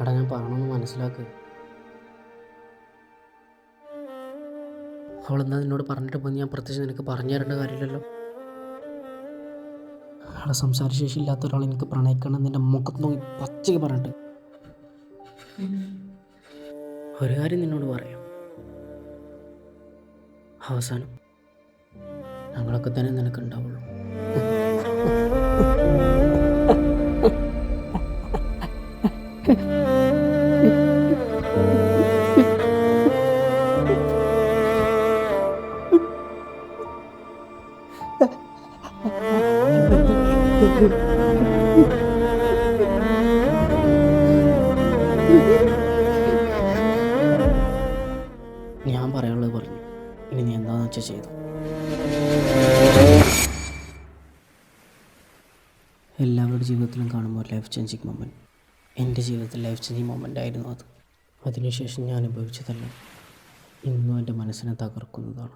എടാ ഞാൻ പറയണമെന്ന് മനസ്സിലാക്ക്. അവളെന്താ നിന്നോട് പറഞ്ഞിട്ട് പോയി ഞാൻ പ്രത്യേകിച്ച് നിനക്ക് പറഞ്ഞു തരേണ്ട കാര്യമില്ലല്ലോ. അവിടെ സംസാരശേഷി ഇല്ലാത്ത ഒരാൾ എനിക്ക് പ്രണയിക്കണം നിൻ്റെ മുഖത്ത് നോക്കി പച്ചയ്ക്ക് പറഞ്ഞിട്ട് ഒരു കാര്യം നിന്നോട് പറയാം, അവസാനം ഞങ്ങളൊക്കെ തന്നെ നിനക്കുണ്ടാവുള്ളൂ. ഞാൻ പറയാനുള്ളത് പറഞ്ഞു, ഇനി നീ എന്താണെന്ന് വെച്ചാൽ ചെയ്തു. എല്ലാവരുടെ ജീവിതത്തിലും കാണുമ്പോൾ ലൈഫ് ചേഞ്ചിങ് മൊമെൻറ്റ്. എൻ്റെ ജീവിതത്തിൽ ലൈഫ് ചേഞ്ചിങ് മൊമെൻ്റ് ആയിരുന്നു അത്. അതിനുശേഷം ഞാൻ അനുഭവിച്ചതെല്ലാം ഇന്നും എൻ്റെ മനസ്സിനെ തകർക്കുന്നതാണ്.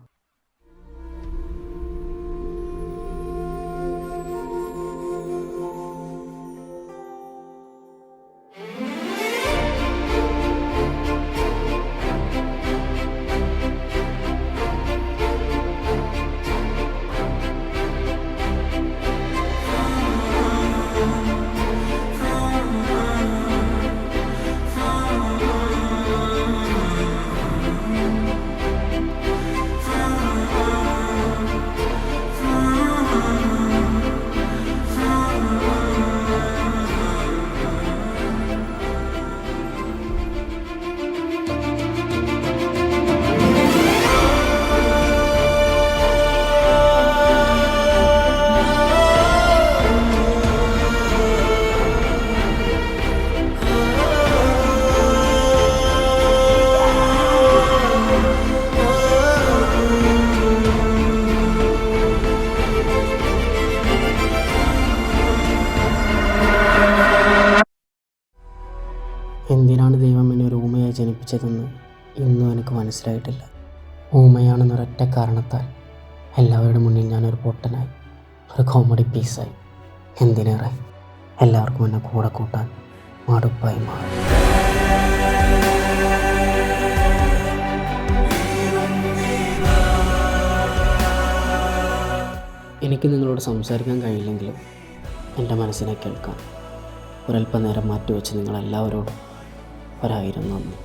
എന്തിനാണ് ദൈവം എന്നെ ഒരു ഊമയായി ജനിപ്പിച്ചതെന്ന് ഇന്നും എനിക്ക് മനസ്സിലായിട്ടില്ല. ഊമയാണെന്നൊരൊറ്റ കാരണത്താൽ എല്ലാവരുടെ മുന്നിൽ ഞാനൊരു പൊട്ടനായി, ഒരു കോമഡി പീസായി. എന്തിനേറെ എല്ലാവർക്കും എന്നെ കൂടെ കൂട്ടാൻ മടുപ്പായി മാറി. എനിക്ക് നിങ്ങളോട് സംസാരിക്കാൻ കഴിയില്ലെങ്കിലും എൻ്റെ മനസ്സിനെ കേൾക്കാൻ ഒരല്പം നേരം മാറ്റിവെച്ച് നിങ്ങളെല്ലാവരോടും ഒരായിരം നന്ദി.